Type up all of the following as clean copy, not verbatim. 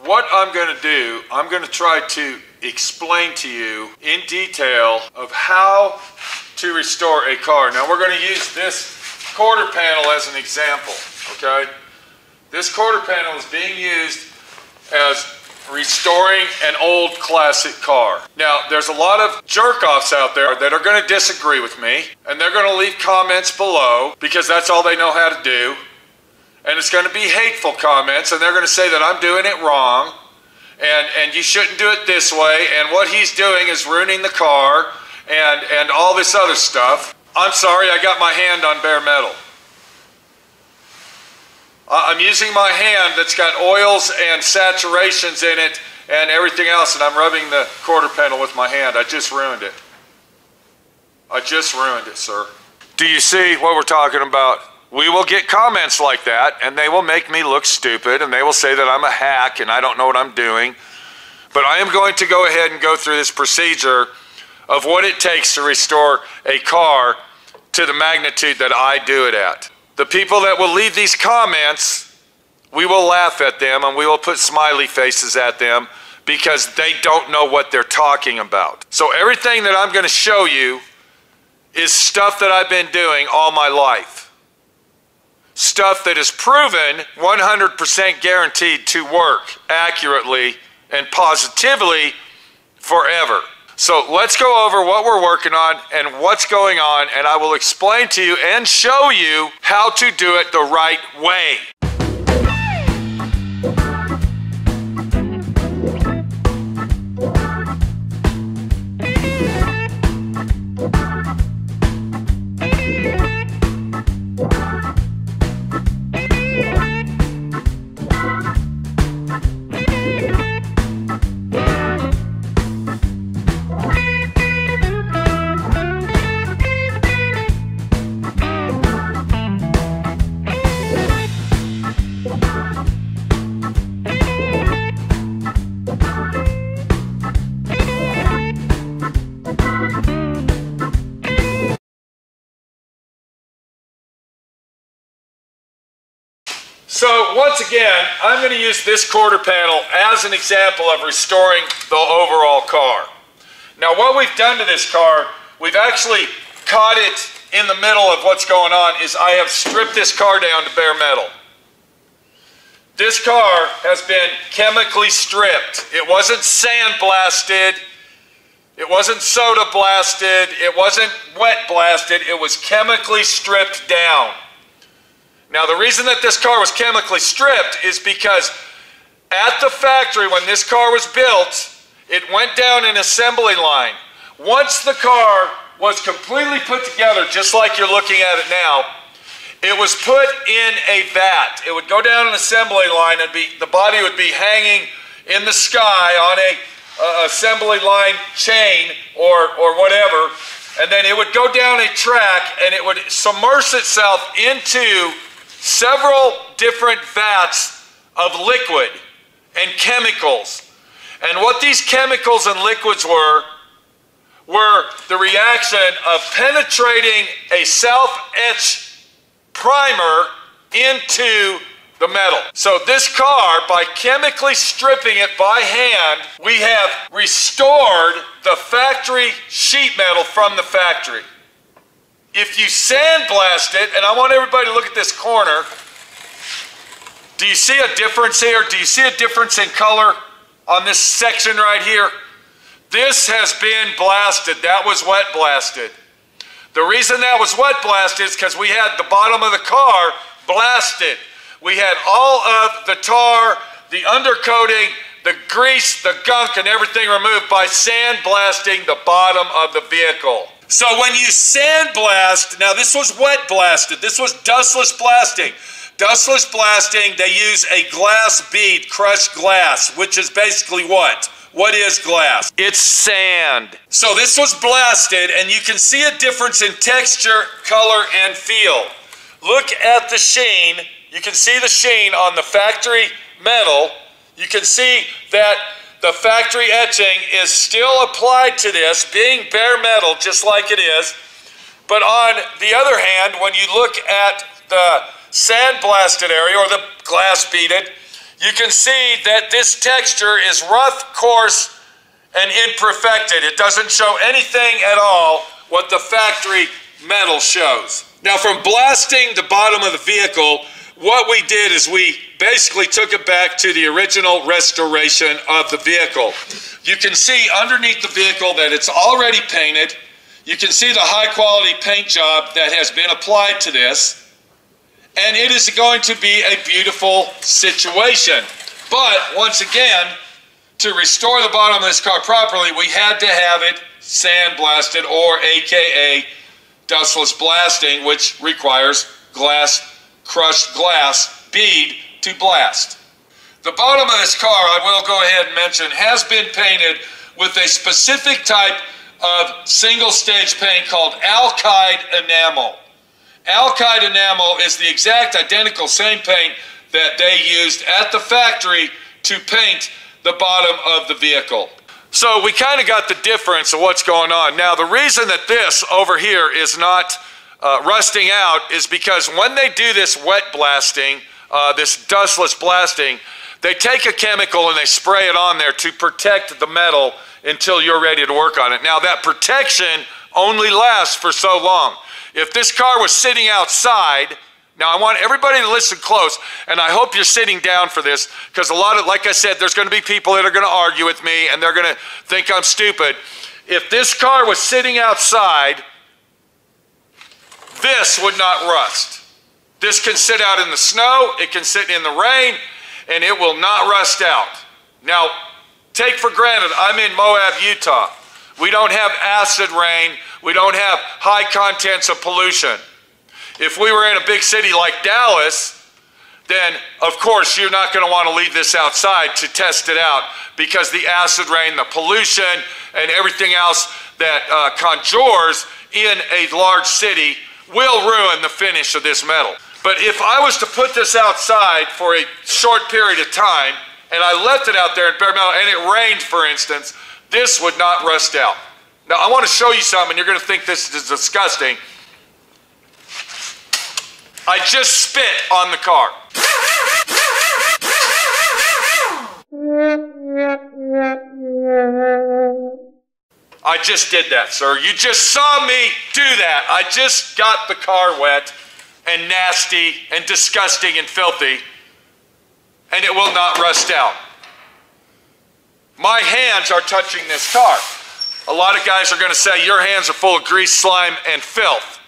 what I'm going to do, I'm going to try to explain to you in detail of how to restore a car. Now we're going to use this quarter panel as an example, okay? This quarter panel is being used as restoring an old classic car. Now, there's a lot of jerk-offs out there that are going to disagree with me, and they're going to leave comments below because that's all they know how to do. And it's going to be hateful comments, and they're going to say that I'm doing it wrong, and you shouldn't do it this way, and what he's doing is ruining the car, and all this other stuff. I'm sorry, I got my hand on bare metal. I'm using my hand that's got oils and saturations in it and everything else, and I'm rubbing the quarter panel with my hand. I just ruined it. I just ruined it, sir. Do you see what we're talking about? We will get comments like that, and they will make me look stupid, and they will say that I'm a hack and I don't know what I'm doing. But I am going to go ahead and go through this procedure of what it takes to restore a car to the magnitude that I do it at. The people that will leave these comments, we will laugh at them and we will put smiley faces at them because they don't know what they're talking about. So everything that I'm going to show you is stuff that I've been doing all my life. Stuff that is proven 100% guaranteed to work accurately and positively forever. So let's go over what we're working on and what's going on, and I will explain to you and show you how to do it the right way. So once again, I'm going to use this quarter panel as an example of restoring the overall car. Now what we've done to this car, we've actually caught it in the middle of what's going on, is I have stripped this car down to bare metal. This car has been chemically stripped. It wasn't sandblasted, it wasn't soda blasted, it wasn't wet blasted, it was chemically stripped down. Now the reason that this car was chemically stripped is because at the factory when this car was built, it went down an assembly line. Once the car was completely put together, just like you're looking at it now, it was put in a vat. It would go down an assembly line and the body would be hanging in the sky on a assembly line chain or whatever, and then it would go down a track and it would submerge itself into several different vats of liquid and chemicals. And what these chemicals and liquids were the reaction of penetrating a self-etch primer into the metal. So this car, by chemically stripping it by hand, we have restored the factory sheet metal from the factory. If you sandblast it, and I want everybody to look at this corner, do you see a difference here? Do you see a difference in color on this section right here? This has been blasted. That was wet blasted. The reason that was wet blasted is because we had the bottom of the car blasted. We had all of the tar, the undercoating, the grease, the gunk, and everything removed by sandblasting the bottom of the vehicle. So when you sandblast, now this was wet blasted, this was dustless blasting. Dustless blasting, they use a glass bead, crushed glass, which is basically what? What is glass? It's sand. So this was blasted, and you can see a difference in texture, color, and feel. Look at the sheen. You can see the sheen on the factory metal. You can see that the factory etching is still applied to this, being bare metal just like it is. But on the other hand, when you look at the sandblasted area or the glass beaded, you can see that this texture is rough, coarse, and imperfected. It doesn't show anything at all what the factory metal shows. Now, from blasting the bottom of the vehicle, what we did is we basically took it back to the original restoration of the vehicle. You can see underneath the vehicle that it's already painted. You can see the high quality paint job that has been applied to this. And it is going to be a beautiful situation. But once again, to restore the bottom of this car properly, we had to have it sandblasted, or AKA dustless blasting, which requires crushed glass bead to blast. The bottom of this car, I will go ahead and mention, has been painted with a specific type of single stage paint called alkyd enamel. Alkyd enamel is the exact identical same paint that they used at the factory to paint the bottom of the vehicle. So we kind of got the difference of what's going on. Now, the reason that this over here is not rusting out is because when they do this wet blasting, this dustless blasting, they take a chemical and they spray it on there to protect the metal until you're ready to work on it. Now, that protection only lasts for so long. If this car was sitting outside, now I want everybody to listen close, and I hope you're sitting down for this, because a lot of, like I said, there's going to be people that are going to argue with me and they're going to think I'm stupid. If this car was sitting outside, this would not rust. This can sit out in the snow, it can sit in the rain, and it will not rust out. Now, take for granted, I'm in Moab, Utah. We don't have acid rain. We don't have high contents of pollution. If we were in a big city like Dallas, then of course you're not going to want to leave this outside to test it out, because the acid rain, the pollution, and everything else that conjures in a large city will ruin the finish of this metal. But if I was to put this outside for a short period of time, and I left it out there in bare metal, and it rained, for instance, this would not rust out. Now, I want to show you something. You're going to think this is disgusting. I just spit on the car. I just did that, sir. You just saw me do that. I just got the car wet and nasty and disgusting and filthy, and it will not rust out. My hands are touching this car. A lot of guys are going to say your hands are full of grease, slime, and filth.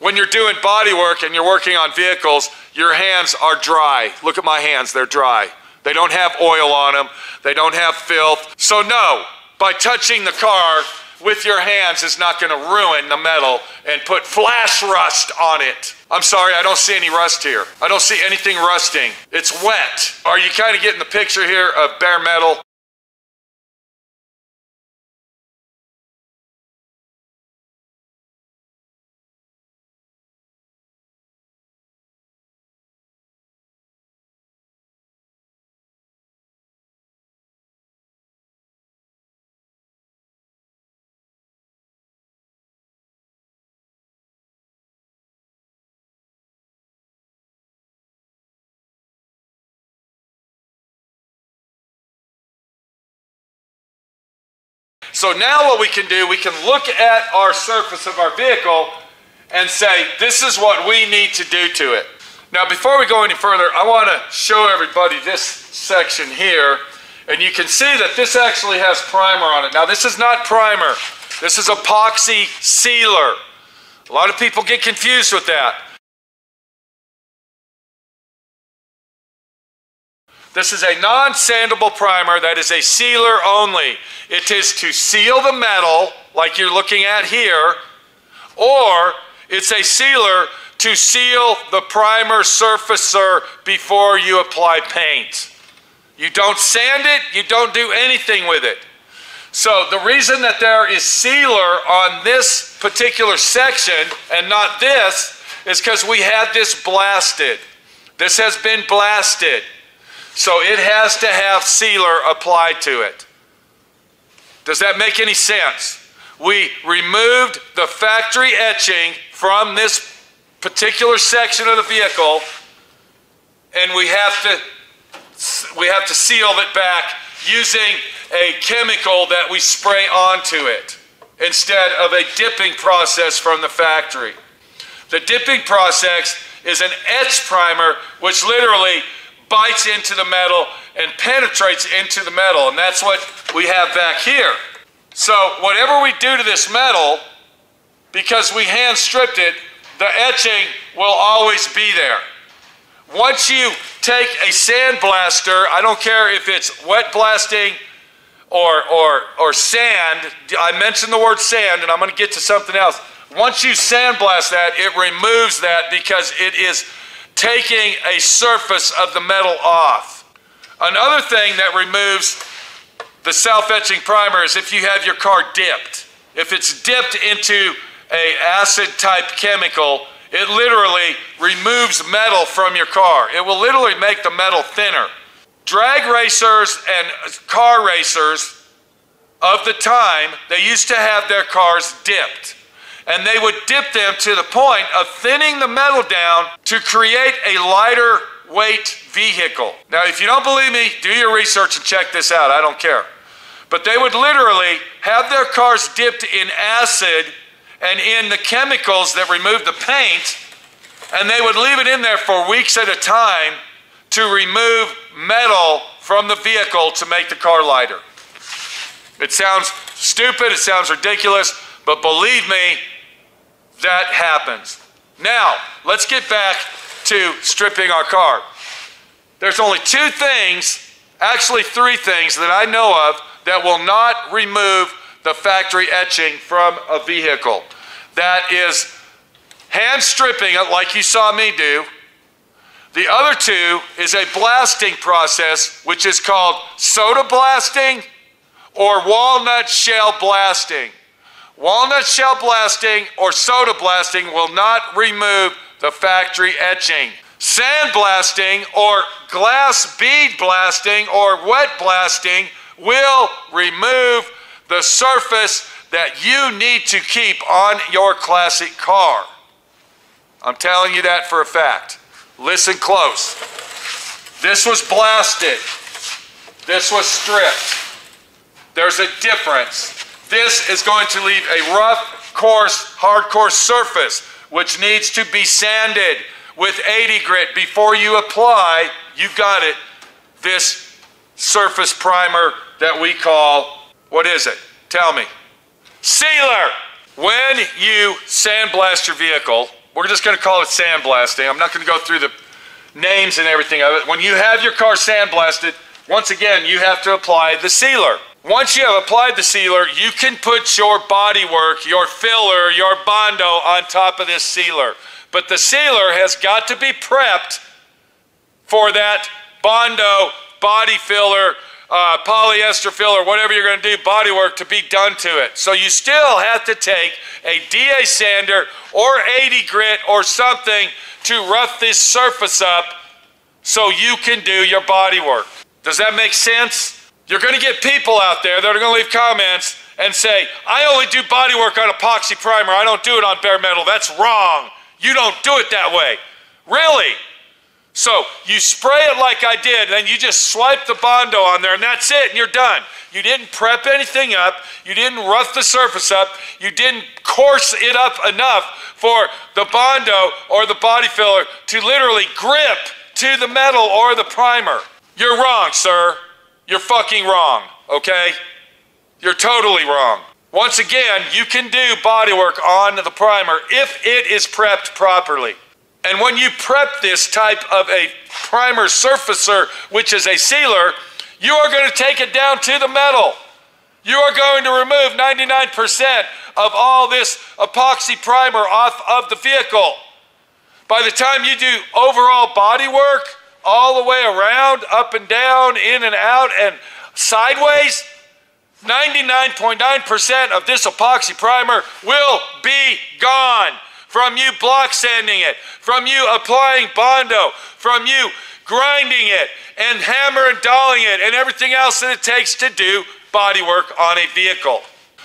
When you're doing body work and you're working on vehicles, your hands are dry. Look at my hands, they're dry. They don't have oil on them. They don't have filth. So no, by touching the car with your hands is not going to ruin the metal and put flash rust on it. I'm sorry, I don't see any rust here. I don't see anything rusting. It's wet. Are you kind of getting the picture here of bare metal? So now what we can do, we can look at our surface of our vehicle and say, this is what we need to do to it. Now, before we go any further, I want to show everybody this section here, and you can see that this actually has primer on it. Now, this is not primer. This is epoxy sealer. A lot of people get confused with that. This is a non-sandable primer that is a sealer only. It is to seal the metal, like you're looking at here, or it's a sealer to seal the primer surfacer before you apply paint. You don't sand it, you don't do anything with it. So the reason that there is sealer on this particular section and not this is because we had this blasted. This has been blasted. So it has to have sealer applied to it. Does that make any sense? We removed the factory etching from this particular section of the vehicle, and we have to seal it back using a chemical that we spray onto it instead of a dipping process from the factory. The dipping process is an etch primer which literally bites into the metal and penetrates into the metal, and that's what we have back here. So whatever we do to this metal, because we hand stripped it, the etching will always be there. Once you take a sandblaster, I don't care if it's wet blasting or sand, I mentioned the word sand and I'm going to get to something else. Once you sandblast that, it removes that because it is taking a surface of the metal off. Another thing that removes the self-etching primer is if you have your car dipped. If it's dipped into an acid type chemical, it literally removes metal from your car. It will literally make the metal thinner. Drag racers and car racers of the time, they used to have their cars dipped. And they would dip them to the point of thinning the metal down to create a lighter weight vehicle. Now, if you don't believe me, do your research and check this out. I don't care. But they would literally have their cars dipped in acid and in the chemicals that remove the paint, and they would leave it in there for weeks at a time to remove metal from the vehicle to make the car lighter. It sounds stupid, it sounds ridiculous, but believe me, that happens. Now, let's get back to stripping our car. There's only two things, actually three things that I know of that will not remove the factory etching from a vehicle. That is hand stripping it like you saw me do. The other two is a blasting process which is called soda blasting or walnut shell blasting. Walnut shell blasting or soda blasting will not remove the factory etching. Sandblasting or glass bead blasting or wet blasting will remove the surface that you need to keep on your classic car. I'm telling you that for a fact. Listen close. This was blasted. This was stripped. There's a difference. This is going to leave a rough, coarse, hardcore surface which needs to be sanded with 80 grit before you apply, you got it, this surface primer that we call, what is it? Tell me. Sealer! When you sandblast your vehicle, we're just going to call it sandblasting. I'm not going to go through the names and everything of it. When you have your car sandblasted, once again, you have to apply the sealer. Once you have applied the sealer, you can put your bodywork, your filler, your Bondo on top of this sealer. But the sealer has got to be prepped for that Bondo body filler, polyester filler, whatever you're going to do, bodywork to be done to it. So you still have to take a DA sander or 80 grit or something to rough this surface up so you can do your bodywork. Does that make sense? You're going to get people out there that are going to leave comments and say, I only do bodywork on epoxy primer. I don't do it on bare metal. That's wrong. You don't do it that way. Really? So you spray it like I did, and then you just swipe the Bondo on there, and that's it, and you're done. You didn't prep anything up. You didn't rough the surface up. You didn't coarse it up enough for the Bondo or the body filler to literally grip to the metal or the primer. You're wrong, sir. You're fucking wrong, okay? You're totally wrong. Once again, you can do bodywork on the primer if it is prepped properly. And when you prep this type of a primer surfacer, which is a sealer, you are going to take it down to the metal. You are going to remove 99% of all this epoxy primer off of the vehicle. By the time you do overall bodywork, all the way around, up and down, in and out, and sideways, 99.9% of this epoxy primer will be gone from you block sanding it, from you applying Bondo, from you grinding it and hammer and dolling it and everything else that it takes to do bodywork on a vehicle.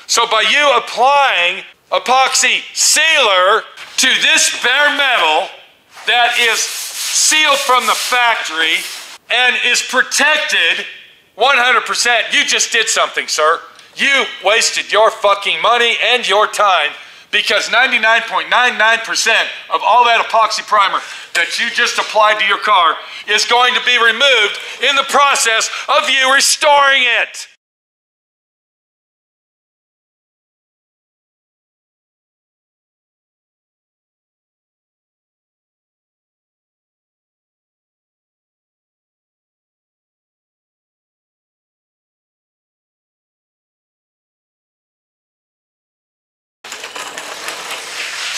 So by you applying epoxy sealer to this bare metal that is sealed from the factory, and is protected 100%, you just did something, sir. You wasted your fucking money and your time, because 99.99% of all that epoxy primer that you just applied to your car is going to be removed in the process of you restoring it.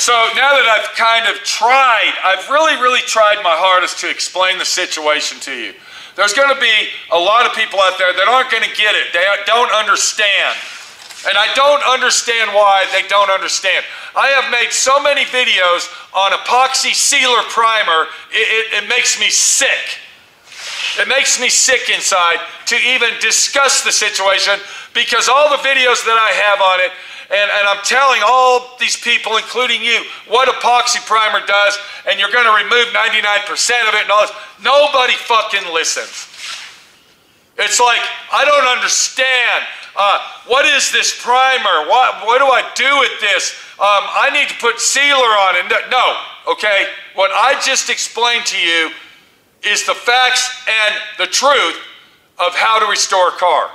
So now that I've kind of tried, I've really tried my hardest to explain the situation to you. There's going to be a lot of people out there that aren't going to get it. They don't understand. And I don't understand why they don't understand. I have made so many videos on epoxy sealer primer, it makes me sick. It makes me sick inside to even discuss the situation, because all the videos that I have on it, and I'm telling all these people, including you, what epoxy primer does, and you're going to remove 99% of it and all this. Nobody fucking listens. It's like, I don't understand. What is this primer? What do I do with this? I need to put sealer on it. No, okay? What I just explained to you is the facts and the truth of how to restore a car.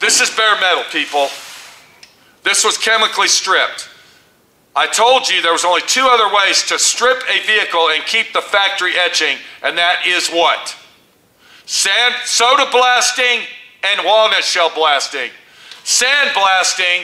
This is bare metal, people. This was chemically stripped. I told you there was only two other ways to strip a vehicle and keep the factory etching, and that is what? Soda blasting and walnut shell blasting. Sandblasting,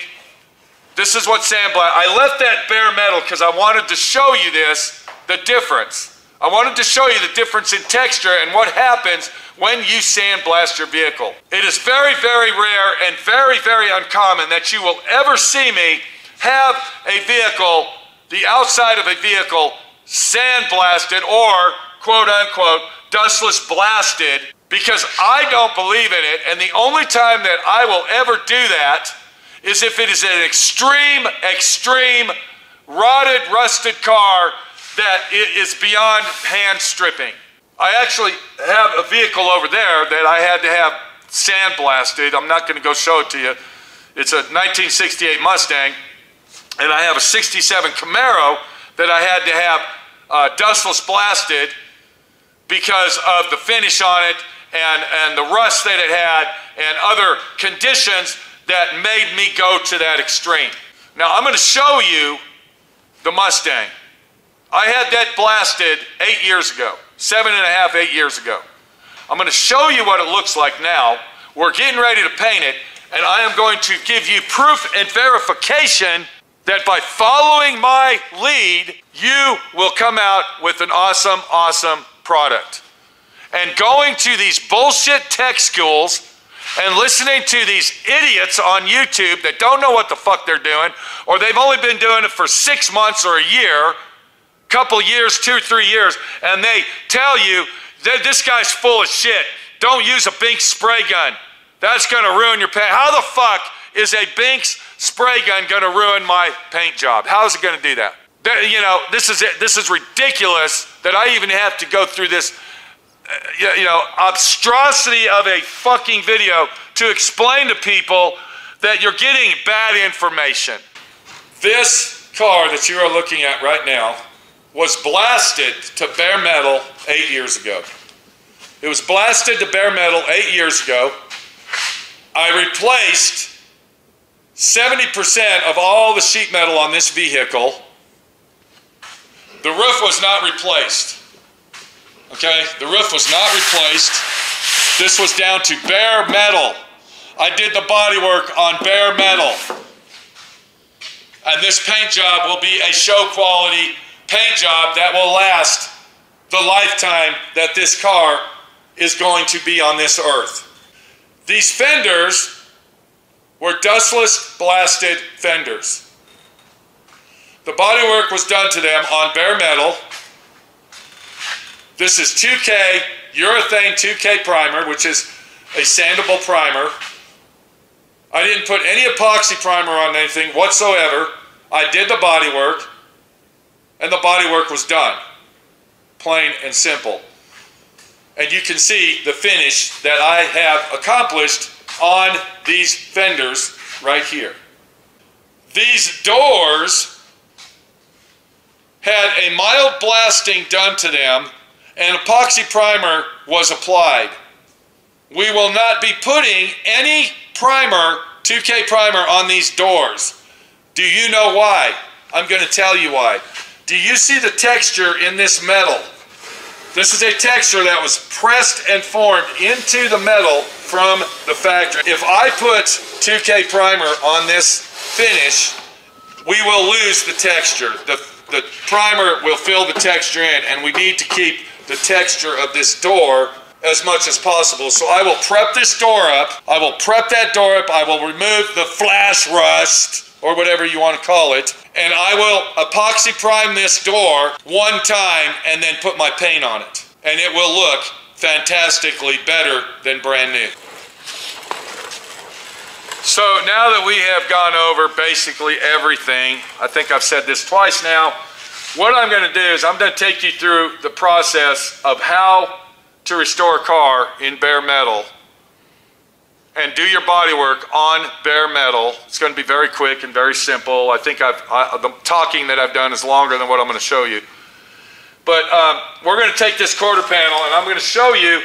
this is what I left that bare metal because I wanted to show you this, the difference. I wanted to show you the difference in texture and what happens when you sandblast your vehicle. It is very rare and very uncommon that you will ever see me have a vehicle, the outside of a vehicle, sandblasted or quote unquote dustless blasted, because I don't believe in it, and the only time that I will ever do that is if it is an extreme rotted, rusted car that is beyond hand stripping. I actually have a vehicle over there that I had to have sandblasted. I'm not going to go show it to you. It's a 1968 Mustang, and I have a 67 Camaro that I had to have dustless blasted because of the finish on it and the rust that it had and other conditions that made me go to that extreme. Now I'm going to show you the Mustang. I had that blasted 8 years ago. 7.5, 8 years ago. I'm going to show you what it looks like now. We're getting ready to paint it, and I am going to give you proof and verification that by following my lead, you will come out with an awesome product. And going to these bullshit tech schools and listening to these idiots on YouTube that don't know what the fuck they're doing, or they've only been doing it for 6 months or a year, couple years, 2 or 3 years, and they tell you that this guy's full of shit. Don't use a Binks spray gun. That's gonna ruin your paint. How the fuck is a Binks spray gun gonna ruin my paint job? How is it gonna do that? You know, this is it. This is ridiculous that I even have to go through this, obstrosity of a fucking video to explain to people that you're getting bad information. This car that you are looking at right now was blasted to bare metal 8 years ago. It was blasted to bare metal 8 years ago. I replaced 70% of all the sheet metal on this vehicle. The roof was not replaced. Okay, the roof was not replaced. This was down to bare metal. I did the bodywork on bare metal. And this paint job will be a show quality paint job that will last the lifetime that this car is going to be on this earth. These fenders were dustless blasted fenders. The bodywork was done to them on bare metal. This is 2K urethane 2K primer, which is a sandable primer. I didn't put any epoxy primer on anything whatsoever. I did the bodywork, and the bodywork was done. plain and simple. And you can see the finish that I have accomplished on these fenders right here. These doors had a mild blasting done to them and epoxy primer was applied. We will not be putting any primer, 2K primer, on these doors. Do you know why? I'm going to tell you why. Do you see the texture in this metal? This is a texture that was pressed and formed into the metal from the factory. If I put 2K primer on this finish, we will lose the texture. The primer will fill the texture in, and we need to keep the texture of this door as much as possible. So I will prep this door up. I will prep that door up. I will remove the flash rust, or whatever you want to call it, and I will epoxy prime this door one time and then put my paint on it. And it will look fantastically better than brand new. So now that we have gone over basically everything, I think I've said this twice now, what I'm going to do is I'm going to take you through the process of how to restore a car in bare metal and do your body work on bare metal. It's going to be very quick and very simple. I think the talking that I've done is longer than what I'm going to show you. But we're going to take this quarter panel and I'm going to show you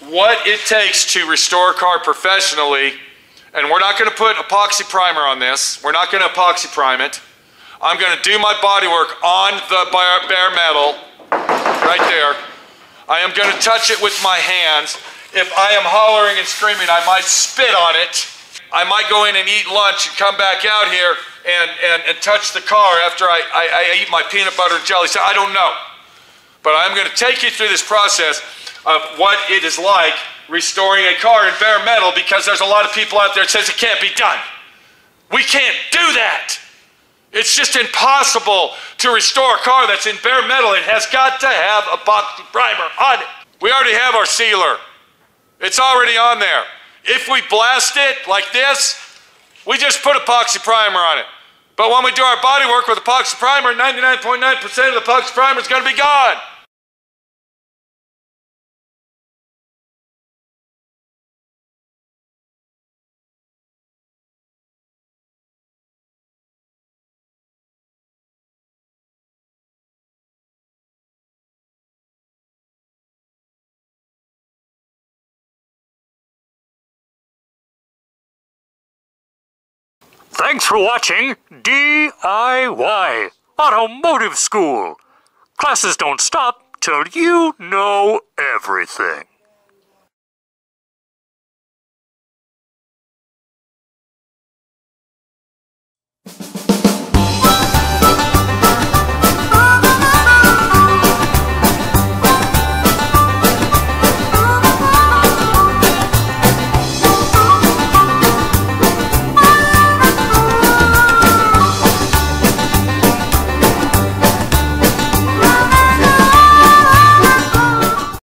what it takes to restore a car professionally. And we're not going to put epoxy primer on this. We're not going to epoxy prime it. I'm going to do my body work on the bare metal right there. I am going to touch it with my hands. If I am hollering and screaming, I might spit on it. I might go in and eat lunch and come back out here and touch the car after I eat my peanut butter and jelly. So I don't know. But I'm going to take you through this process of what it is like restoring a car in bare metal, because there's a lot of people out there that says it can't be done. We can't do that. It's just impossible to restore a car that's in bare metal. It has got to have epoxy primer on it. We already have our sealer. It's already on there. If we blast it like this, we just put epoxy primer on it. But when we do our body work with epoxy primer, 99.9% of the epoxy primer is going to be gone. Thanks for watching D.I.Y. Automotive School. Classes don't stop till you know everything.